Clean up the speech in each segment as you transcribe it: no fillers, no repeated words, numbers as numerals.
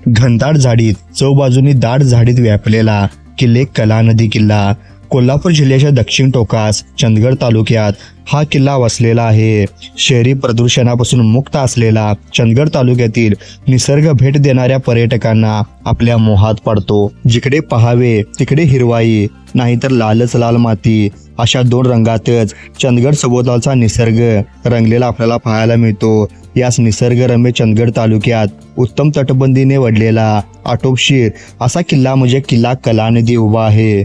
घनदाट झाडीत चौबाजूनी दाट झाडीत व्यापलेला किल्ले कला नदी किल्ला कोल्हापूर जिल्ह्याच्या दक्षिण टोकास चंदगड तालुक्यात हा किल्ला वसलेला आहे. शहरी प्रदूषणापासून मुक्त असलेला चंदगड तालुक्यातील निसर्ग भेट देणाऱ्या पर्यटकांना आपल्या मोहात पाडतो. जिकडे पहावे तिकडे हिरवाई, नाहीतर लालच लाल माती अशा दोन रंगातच चंदगड सभोवतालचा निसर्ग रंगलेला आपल्याला पाहायला मिळतो. याच निसर्गरम्य चंदगड तालुक्यात उत्तम तटबंदीने वडलेला आटोपशीर असा किल्ला म्हणजे किल्ला कला नदी उभा आहे.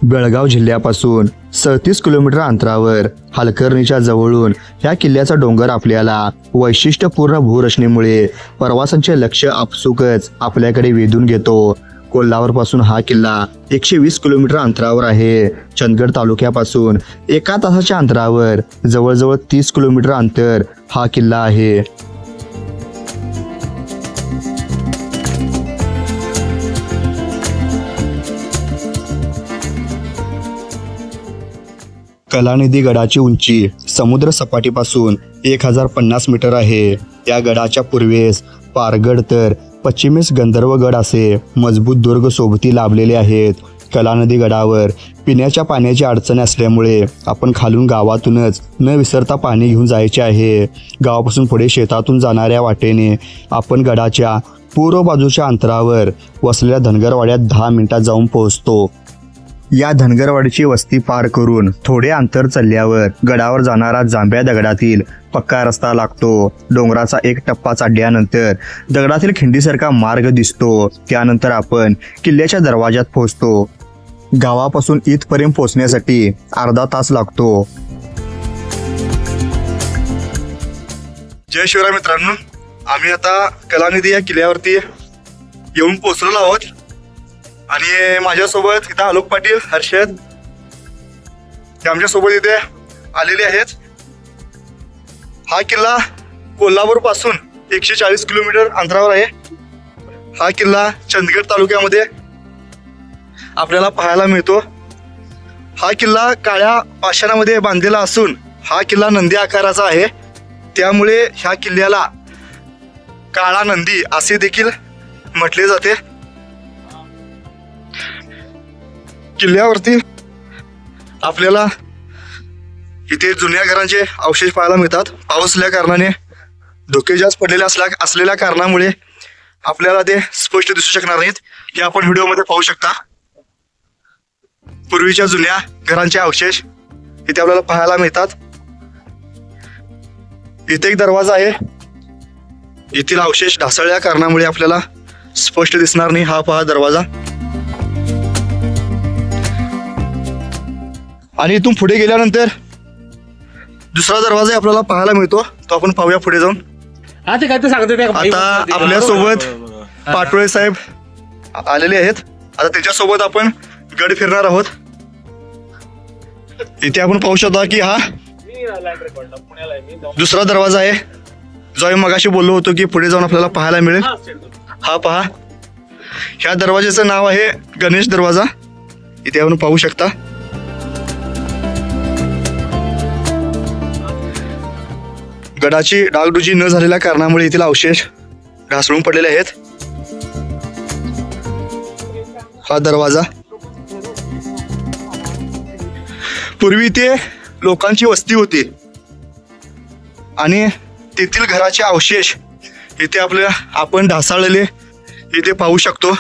बेळगाव जिल्ह्यापासून 37 किलोमीटर अंतरावर हलकर्णीच्या जवळून ह्या किल्ल्याचा डोंगर आपल्याला वैशिष्ट्यपूर्ण भूरचनेमुळे प्रवासांचे लक्ष आपसुकच आपल्याकडे वेधून घेतो. कोल्हापूरपासून हा किल्ला 120 किलोमीटर अंतरावर आहे. चंदगड तालुक्यापासून 1 तासाच्या अंतरावर जवळजवळ 30 किलोमीटर अंतर हा किल्ला आहे. कलानिधी गडाची उंची समुद्र सपाटीपासून 1050 मीटर आहे. या गडाच्या पूर्वेस पारगड तर पश्चिमेस गंधर्वगड असे मजबूत दुर्ग सोबती लाभलेले आहेत. कलानदी गडावर पिण्याच्या पाण्याची अडचण असल्यामुळे आपण खालून गावातूनच न विसरता पाणी घेऊन जायचे आहे. गावापासून पुढे शेतातून जाणाऱ्या वाटेने आपण गडाच्या पूर्व बाजूच्या अंतरावर वसलेल्या धनगरवाड्यात 10 मिनिटात जाऊन पोहोचतो. या धनगरवाडीची वस्ती पार करून थोडे अंतर चालल्यावर गडावर जाणारा जांभ्या दगडातील पक्का रस्ता लागतो. डोंगराचा एक टप्पा चढल्यानंतर दगडातील खिंडीसारखा मार्ग दिसतो. त्यानंतर आपण किल्ल्याच्या दरवाजात पोहोचतो. गावापासून इथपर्यंत पोहोचण्यासाठी अर्धा तास लागतो. जय शिवराय मित्रांनो, आम्ही आता कलानिधी या किल्ल्यावरती येऊन पोहोचलेलो आहोत आणि माझ्यासोबत इथं आलोक पाटील, हर्षद हे आमच्यासोबत इथे आलेले आहेत. हा किल्ला कोल्हापूर पासून 140 किलोमीटर अंतरावर आहे. हा किल्ला चंदगड तालुक्यामध्ये आपल्याला पाहायला मिळतो. हा किल्ला काळ्या पाषाणामध्ये बांधलेला असून हा किल्ला नंदी आकाराचा आहे. त्यामुळे ह्या किल्ल्याला काळा नंदी असे देखील म्हटले जाते. किल्ल्यावरती आपल्याला इथे जुन्या घरांचे अवशेष पाहायला मिळतात. पाऊस असल्या कारणाने धोके जास्त पडलेले असलेल्या कारणामुळे आपल्याला ते स्पष्ट दिसू शकणार नाहीत. हे आपण व्हिडिओमध्ये पाहू शकता. पूर्वीच्या जुन्या घरांचे अवशेष इथे आपल्याला पाहायला मिळतात. इथे एक दरवाजा आहे. येथील अवशेष ढासळल्या कारणामुळे आपल्याला स्पष्ट दिसणार नाही. हा पहा दरवाजा. आणि इथून पुढे गेल्यानंतर दुसरा दरवाजा आपल्याला पाहायला मिळतो. तो आपण पाहूया पुढे जाऊन. आता आपल्यासोबत पाटोळे साहेब आलेले आहेत. आता त्याच्यासोबत आपण गड फिरणार आहोत. इथे आपण पाहू शकता की हा दुसरा दरवाजा आहे जो आम्ही मगाशी बोललो होतो की पुढे जाऊन आपल्याला पाहायला मिळेल. हा पहा, ह्या दरवाजाचं नाव आहे गणेश दरवाजा. इथे आपण पाहू शकता. गडाची डागडुजी न झालेल्या कारणामुळे येथील अवशेष ढासळून पडलेले आहेत. हा दरवाजा. पूर्वी इथे लोकांची वस्ती होती आणि तेथील घराचे अवशेष इथे आपण ढासळलेले इथे पाहू शकतो.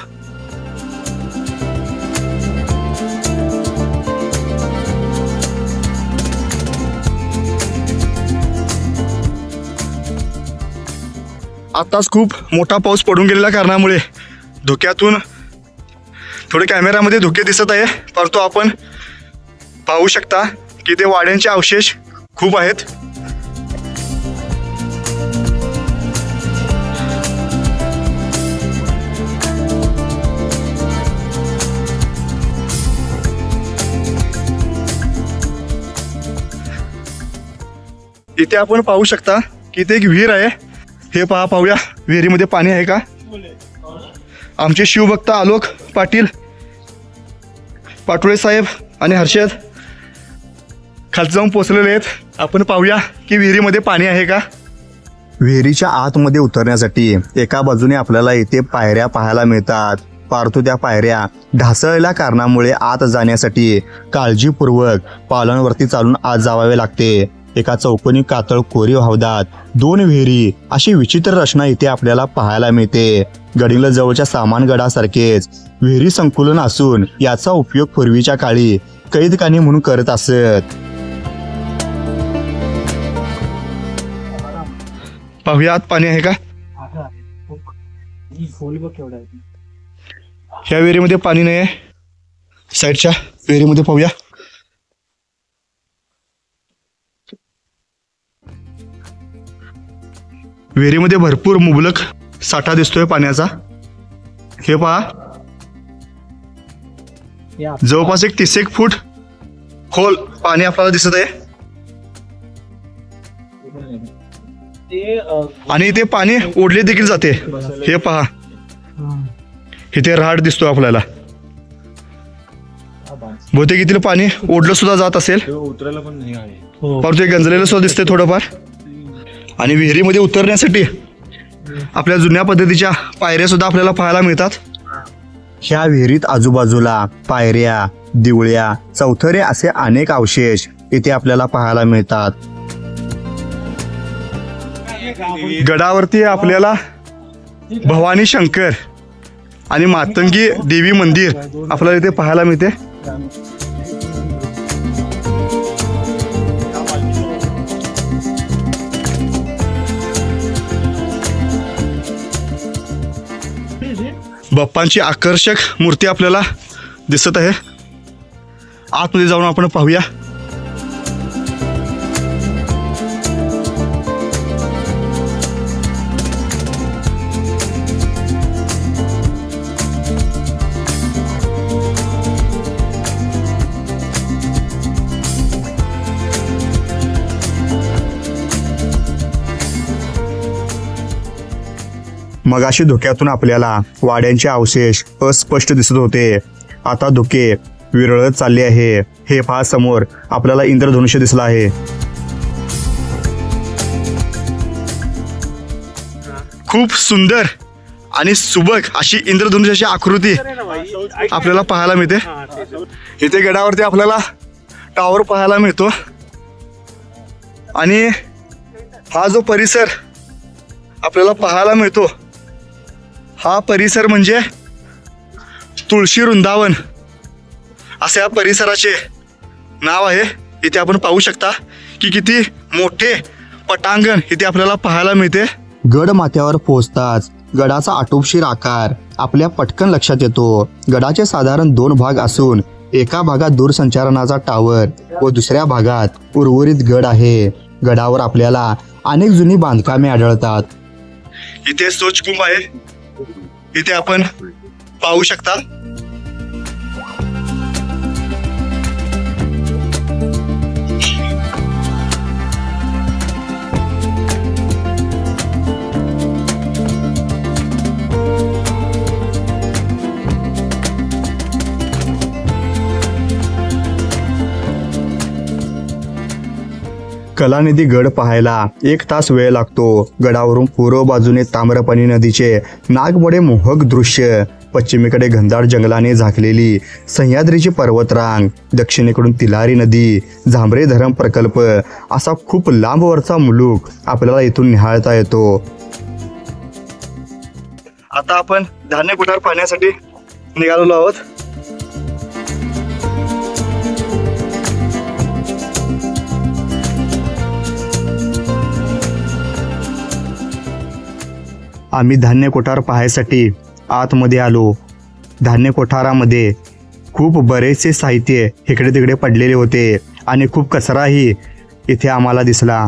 आताच खूप मोठा पाऊस पडून गेलेल्या कारणामुळे धुक्यातून थोडे कॅमेऱ्यामध्ये धुके दिसत आहे, परंतु आपण पाहू शकता की ते वाड्यांचे अवशेष खूप आहेत. इथे आपण पाहू शकता की इथे एक विहीर आहे. हे पाहूया विहिरीमध्ये पाणी आहे का. आमचे शिवभक्त आलोक पाटील, पाटोळे साहेब आणि हर्षद खाली जाऊन पोचलेले आहेत. आपण पाहूया की विहिरीमध्ये पाणी आहे का. विहिरीच्या आतमध्ये उतरण्यासाठी एका बाजूने आपल्याला इथे पायऱ्या पाहायला मिळतात, परंतु त्या पायऱ्या ढासळलेल्या कारणामुळे आत जाण्यासाठी काळजीपूर्वक पावलांवरती चालून आत जावावे लागते. एका चौकोनी कातळ कोरीव हौदात 2 विहिरी अशी विचित्र रचना इथे आपल्याला पाहायला मिळते. गडिंग्लज जवळच्या सामानगडासारखेच विहिरी संकुलन असून याचा उपयोग पूर्वीच्या काळी कैदखाने म्हणून करत असत. पाहूया आत पाणी आहे का? ह्या विहिरीमध्ये पाणी नाही आहे. साईडच्या विहिरीमध्ये पाहूया. विहिरीमध्ये भरपूर मुबलक साठा दिसतोय पाण्याचा. हे पहा, जवळपास 30 फूट खोल पाणी आपल्याला दिसत आहे. आणि इथे पाणी ओढले देखील जाते. हे पहा, इथे रहाड दिसतो आपल्याला. बहुतेक इथलं पाणी ओढलं सुद्धा जात असेल, परंतु हे गंजलेलं सुद्धा दिसतंय थोडंफार. आणि विहिरीमध्ये उतरण्यासाठी आपल्या जुन्या पद्धतीच्या पायऱ्या सुद्धा आपल्याला पाहायला मिळतात. ह्या विहिरीत आजूबाजूला पायऱ्या, दिवळ्या, चौथरे असे अनेक अवशेष इथे आपल्याला पाहायला मिळतात. गडावरती आपल्याला भवानी शंकर आणि मातंगी देवी मंदिर आपल्याला इथे पाहायला मिळते. बाप्पांची आकर्षक मूर्ती आपल्याला दिसत आहे. आतमध्ये जाऊन आपण पाहूया. मगाशी धुक्यातून आपल्याला वाड्यांचे अवशेष अस्पष्ट दिसत होते. आता धुके विरळत चालले आहे. हे पहा, समोर आपल्याला इंद्रधनुष्य दिसलं आहे. खूप सुंदर आणि सुबक अशी इंद्रधनुष्याची आकृती आपल्याला पाहायला मिळते. इथे गडावरती आपल्याला टावर पाहायला मिळतो. आणि हा जो परिसर आपल्याला पाहायला मिळतो, हा परिसर म्हणजे तुळशी वृंदावन असे या परिसराचे नाव आहे. इथे आपण पाहू शकता की किती मोठे पटांगण इथे आपल्याला पाहायला मिळते. गड माथ्यावर पोहोचताच गडाचा आटोपशीर आकार आपल्या पटकन लक्षात येतो. गडाचे साधारण 2 भाग असून एका भागात दूरसंचारणाचा टावर व दुसऱ्या भागात उर्वरित गड आहे. गडावर आपल्याला अनेक जुनी बांधकामे आढळतात. इथे सोचकुंभ आहे, इथे आपण पाहू शकता. कलानिधी गड पाहायला 1 तास वेळ लागतो. गडावरून पूर्व बाजूने ताम्रपाणी नदीचे नागमोडे मोहक दृश्य, पश्चिमेकडे घनदाट जंगलाने झाकलेली सह्याद्रीची पर्वतरांग, दक्षिणेकडून तिलारी नदी, झांबरे धरण प्रकल्प असा खूप लांबवरचा मुलूक आपल्याला इथून निहाळता येतो. आता आपण धान्य कुठार पाहण्यासाठी निघालेलो आहोत. आम्ही धान्य कोठार पाहायसाठी आतमध्ये आलो. धान्य कोठारामध्ये खूप बरेचसे साहित्य इकडे तिकडे पडलेले होते आणि खूप कचराही इथे आम्हाला दिसला.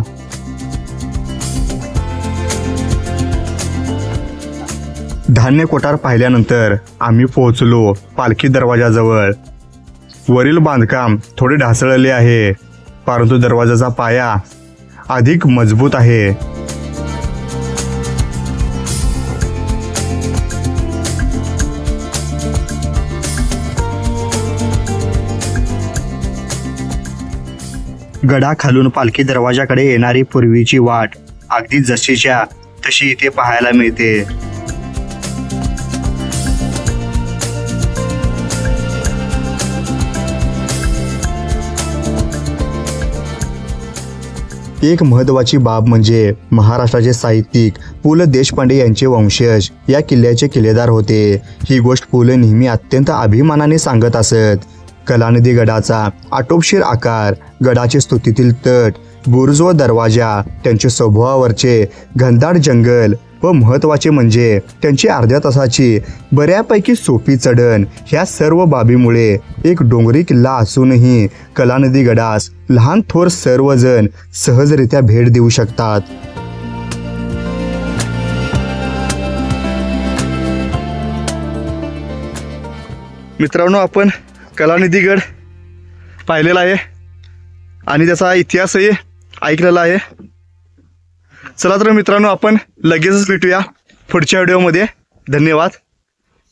धान्य कोठार पाहिल्यानंतर आम्ही पोहोचलो पालखी दरवाजाजवळ. वरील बांधकाम थोडे ढासळले आहे, परंतु दरवाजाचा पाया अधिक मजबूत आहे. गडाखालून पालखी दरवाजाकडे येणारी पूर्वीची वाट अगदी जशीच्या तशी इथे पाहायला मिळते. एक महत्त्वाची बाब म्हणजे महाराष्ट्राचे साहित्यिक पु ल देशपांडे यांचे वंशज या किल्ल्याचे किल्लेदार होते. ही गोष्ट पु ल नेहमी अत्यंत अभिमानाने सांगत असत. कलानदी गडाचा आटोपशीर आकार, गडाचे स्तुतीतील तट, बुरुज व दरवाजा, त्यांचे सभोवावरचे घनदाट जंगल व महत्त्वाचे म्हणजे त्यांची अर्ध्या तासाची बऱ्यापैकी सोपी चढण, ह्या सर्व बाबीमुळे एक डोंगरी किल्ला असूनही कलानदी गडास लहान थोर सर्वजण सहजरित्या भेट देऊ शकतात. मित्रांनो, आपण कलानिधी गड पाहिलेला आहे आणि त्याचा इतिहासही ऐकलेला आहे. चला तर मित्रांनो, आपण लगेचच भेटूया पुढच्या व्हिडिओमध्ये. धन्यवाद.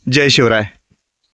जय शिवराय.